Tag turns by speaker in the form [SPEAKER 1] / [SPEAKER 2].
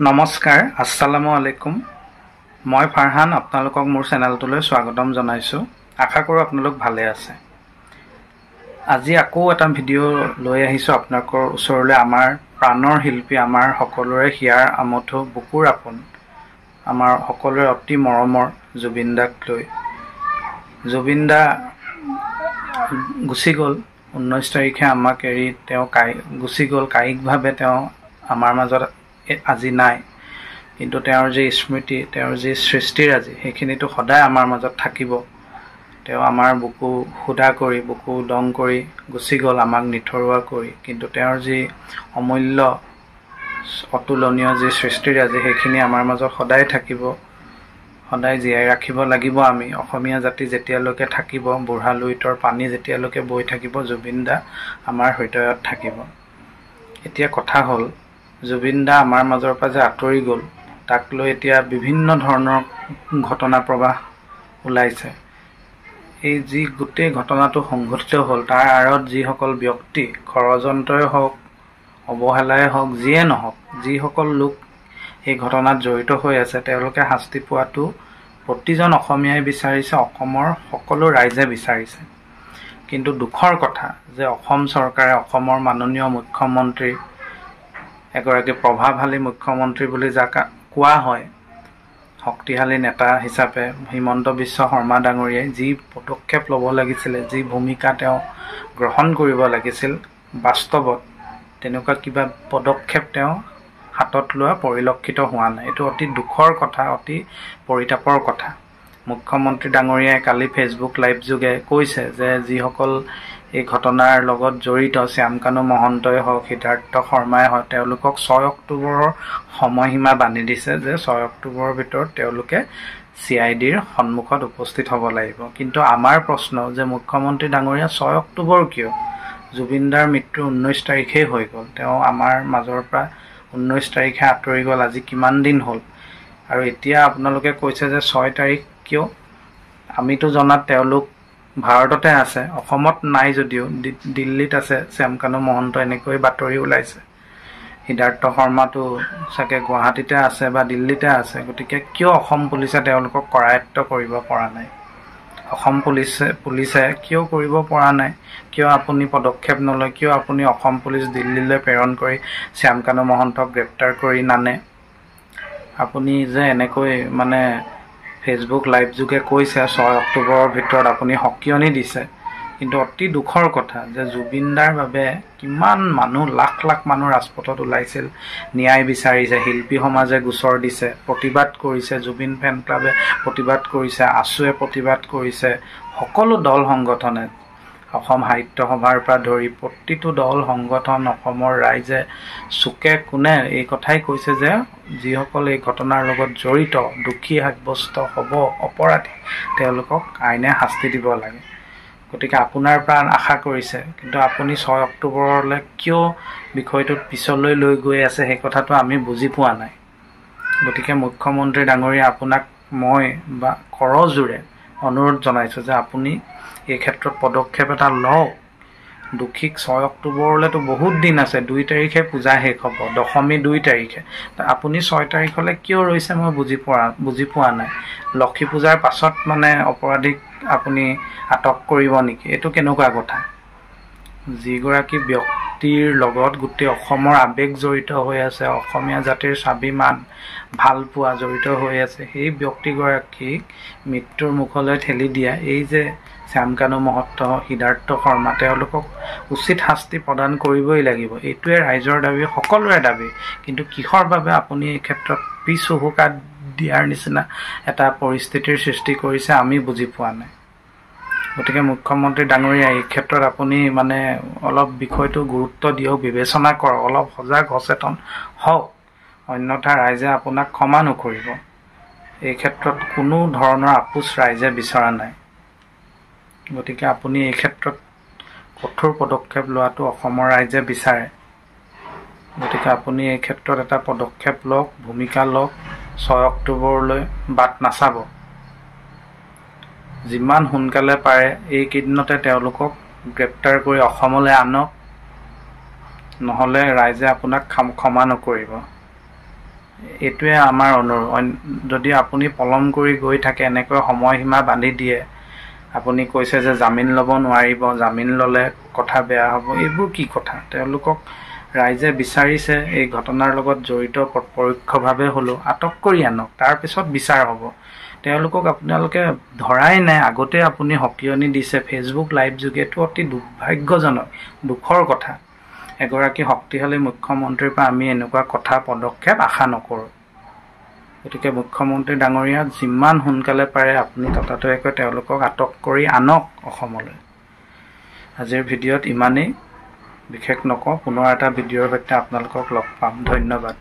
[SPEAKER 1] নমস্কাৰ, আসসালামু আলাইকুম। মই ফাৰহান আপোনালোকক মোৰ চেনেলটোলৈ স্বাগতম জনাইছোঁ। আশা কৰোঁ আপোনালোক ভালে আছে। আজি আকৌ এটা ভিডিঅ' লৈ আহিছোঁ আপোনালোকৰ ওচৰলৈ। আমাৰ প্ৰাণৰ শিল্পী, আমাৰ সকলোৰে হিয়াৰ আমঠু, বুকুৰ আপোন, আমাৰ সকলোৰে অতি মৰমৰ জুবিন দাক লৈ। জুবিন দা গুচি গ'ল 19 তাৰিখে, আমাক এৰি তেওঁ গুচি গ'ল। কায়িকভাৱে তেওঁ আমাৰ মাজত আজি নাই, কিন্তু তেওঁৰ যি স্মৃতি, তেওঁৰ যি সৃষ্টিৰাজি, সেইখিনিতো সদায় আমাৰ মাজত থাকিব। তেওঁ আমাৰ বুকু সুদা কৰি, বুকু দং কৰি গুচি গ'ল, আমাক নিথৰুৱা কৰি। কিন্তু তেওঁৰ যি অমূল্য অতুলনীয় যি সৃষ্টিৰাজি, সেইখিনি আমাৰ মাজত সদায় থাকিব, সদায় জীয়াই ৰাখিব লাগিব আমি। অসমীয়া জাতি যেতিয়ালৈকে থাকিব, বুঢ়া লুইতৰ পানী যেতিয়ালৈকে বৈ থাকিব, জুবিন দা আমাৰ হৃদয়ত থাকিব। এতিয়া কথা হ'ল, জুবিন দা আমাৰ মাজৰ পৰা যে আঁতৰি গ'ল, তাক লৈ এতিয়া বিভিন্ন ধৰণৰ ঘটনা প্ৰবাহ ওলাইছে। এই যি গোটেই ঘটনাটো সংঘটিত হ'ল, তাৰ আঁৰত যিসকল ব্যক্তি, ষড়যন্ত্ৰই হওক, অৱহেলাই হওক, যিয়ে নহওক, যিসকল লোক এই ঘটনাত জড়িত হৈ আছে, তেওঁলোকে শাস্তি পোৱাটো প্ৰতিজন অসমীয়াই বিচাৰিছে, অসমৰ সকলো ৰাইজে বিচাৰিছে। কিন্তু দুখৰ কথা যে অসম চৰকাৰে, অসমৰ মাননীয় মুখ্যমন্ত্ৰী, এগৰাকী প্ৰভাৱশালী মুখ্যমন্ত্ৰী বুলি যাক কোৱা হয়, শক্তিশালী নেতা হিচাপে হিমন্ত বিশ্ব শৰ্মা ডাঙৰীয়াই যি পদক্ষেপ ল'ব লাগিছিলে, যি ভূমিকা তেওঁ গ্ৰহণ কৰিব লাগিছিল, বাস্তৱত তেনেকুৱা কিবা পদক্ষেপ তেওঁ হাতত লোৱা পৰিলক্ষিত হোৱা নাই। এইটো অতি দুখৰ কথা, অতি পৰিতাপৰ কথা। মুখ্যমন্ত্ৰী ডাঙৰীয়াই কালি ফেচবুক লাইভ যোগে কৈছে যে যিসকল এই ঘটনাৰ লগত জড়িত, শ্যামকানু মহন্তই হওক, সিদ্ধাৰ্থ শৰ্মাই হওক, তেওঁলোকক 6 অক্টোবৰৰ সময়সীমা বান্ধি দিছে যে 6 অক্টোবৰৰ ভিতৰত তেওঁলোকে CIDৰ সন্মুখত উপস্থিত হ'ব লাগিব। কিন্তু আমাৰ প্ৰশ্ন যে মুখ্যমন্ত্ৰী ডাঙৰীয়া 6 অক্টোবৰ কিয়? জুবিন দাৰ মৃত্যু 19 তাৰিখেই হৈ গ'ল। তেওঁ আমাৰ মাজৰ পৰা 19 তাৰিখে আঁতৰি গ'ল। আজি কিমান দিন হ'ল? আৰু এতিয়া আপোনালোকে কৈছে যে 6 তাৰিখ কিয়? আমিতো জনাত তেওঁলোক ভাৰততে আছে, অসমত নাই যদিও দিল্লীত আছে শ্যামকানু মহন্ত, এনেকৈ বাতৰি ওলাইছে। সিদ্ধাৰ্থ শৰ্মাটো চাগে গুৱাহাটীতে আছে বা দিল্লীতে আছে। গতিকে কিয় অসম পুলিচে তেওঁলোকক কৰায়ত্ব কৰিব পৰা নাই? অসম পুলিচে কিয় কৰিব পৰা নাই? কিয় আপুনি পদক্ষেপ নলয়? কিয় আপুনি অসম পুলিচ দিল্লীলৈ প্ৰেৰণ কৰি শ্যামকানু মহন্তক গ্ৰেপ্তাৰ কৰি নানে? আপুনি যে এনেকৈ ফেচবুক লাইভ যোগে কৈছে 6 অক্টোবৰৰ ভিতৰত আপুনি সকিয়নি দিছে, কিন্তু অতি দুখৰ কথা যে জুবিন দাৰ বাবে কিমান মানুহ, লাখ লাখ মানুহ ৰাজপথত ওলাইছিল, ন্যায় বিচাৰিছে, শিল্পী সমাজে গোচৰ দিছে, প্ৰতিবাদ কৰিছে, জুবিন ফেন ক্লাবে প্ৰতিবাদ কৰিছে, আছুৱে প্ৰতিবাদ কৰিছে, সকলো দল সংগঠনে, অসম সাহিত্য সভাৰ পৰা ধৰি প্ৰতিটো দল সংগঠন, অসমৰ ৰাইজে চুকে কোণে এই কথাই কৈছে যে যিসকল এই ঘটনাৰ লগত জড়িত, দোষী সাব্যস্ত হ'ব, অপৰাধী, তেওঁলোকক আইনে শাস্তি দিব লাগে। গতিকে আপোনাৰ পৰা আশা কৰিছে, কিন্তু আপুনি 6 অক্টোবৰলৈ কিয় বিষয়টোত পিছলৈ লৈ গৈ আছে, সেই কথাটো আমি বুজি পোৱা নাই। গতিকে মুখ্যমন্ত্ৰী ডাঙৰীয়া, আপোনাক মই বা কৰজোৰে অনুৰোধ জনাইছোঁ যে আপুনি এই ক্ষেত্ৰত পদক্ষেপ এটা লওক। দোষীক 6 অক্টোবৰলৈতো বহুত দিন আছে, 2 তাৰিখে পূজা শেষ হ'ব, দশমী 2 তাৰিখে। আপুনি 6 তাৰিখলৈ কিয় ৰৈছে মই বুজি পোৱা নাই। লক্ষী পূজাৰ পাছত অপৰাধীক আপুনি আটক কৰিব নেকি? এইটো কেনেকুৱা কথা? যিগৰাকী ব্যক্তিৰ লগত গোটেই অসমৰ আৱেগ জড়িত হৈ আছে, অসমীয়া জাতিৰ স্বাভিমান, ভালপোৱা জড়িত হৈ আছে, সেই ব্যক্তিগৰাকীক মৃত্যুৰ মুখলৈ ঠেলি দিয়া এই যে শ্যামকানু মহন্ত, সিদ্ধাৰ্থ শৰ্মা, তেওঁলোকক উচিত শাস্তি প্ৰদান কৰিবই লাগিব। এইটোৱে ৰাইজৰ দাবী, সকলোৰে দাবী। কিন্তু কিহৰ বাবে আপুনি এই ক্ষেত্ৰত পিছ হুহুকা দিয়াৰ নিচিনা এটা পৰিস্থিতিৰ সৃষ্টি কৰিছে, আমি বুজি পোৱা নাই। গতিকে মুখ্যমন্ত্ৰী ডাঙৰীয়া, এই ক্ষেত্ৰত আপুনি অলপ বিষয়টো গুৰুত্ব দিয়ক, বিবেচনা কৰক, অলপ সজাগ সচেতন হওক, অন্যথা ৰাইজে আপোনাক ক্ষমা নকৰিব। এই ক্ষেত্ৰত কোনো ধৰণৰ আপোচ ৰাইজে বিচৰা নাই। গতিকে আপুনি এই ক্ষেত্ৰত কঠোৰ পদক্ষেপ লোৱাটো অসমৰ ৰাইজে বিচাৰে। গতিকে আপুনি এই ক্ষেত্ৰত এটা পদক্ষেপ লওক, ভূমিকা লওক, 6 অক্টোবৰলৈ বাট নাচাব। যিমান সোনকালে পাৰে এইকেইদিনতে তেওঁলোকক গ্ৰেপ্তাৰ কৰি অসমলৈ আনক, নহ'লে ৰাইজে আপোনাক ক্ষমা নকৰিব। এইটোৱে আমাৰ অনুৰোধ। যদি আপুনি পলম কৰি গৈ থাকে, এনেকৈ সময়সীমা বান্ধি দিয়ে, আপুনি কৈছে যে জামিন ল'ব নোৱাৰিব, জামিন ল'লে কথা বেয়া হ'ব, এইবোৰ কি কথা? তেওঁলোকক ৰাইজে বিচাৰিছে, এই ঘটনাৰ লগত জড়িত পৰোক্ষভাৱে হ'লেও আটক কৰি আনক, তাৰপিছত বিচাৰ হ'ব। তেওঁলোকক আপোনালোকে ধৰাই নাই, আগতে আপুনি সকিয়নি দিছে ফেচবুক লাইভ যোগে। এইটো অতি দুৰ্ভাগ্যজনক, দুখৰ কথা। এগৰাকী শক্তিশালী মুখ্যমন্ত্ৰীৰ পৰা আমি এনেকুৱা কথা পদক্ষেপ আশা নকৰোঁ। গতিকে মুখ্যমন্ত্ৰী ডাঙৰীয়া, যিমান সোনকালে পাৰে আপুনি ততাতৈয়াকৈ তেওঁলোকক আটক কৰি আনক অসমলৈ। আজিৰ ভিডিঅ'ত ইমানেই, বিশেষ নকওঁ। পুনৰ এটা ভিডিঅ'ৰ সৈতে আপোনালোকক লগ পাম। ধন্যবাদ।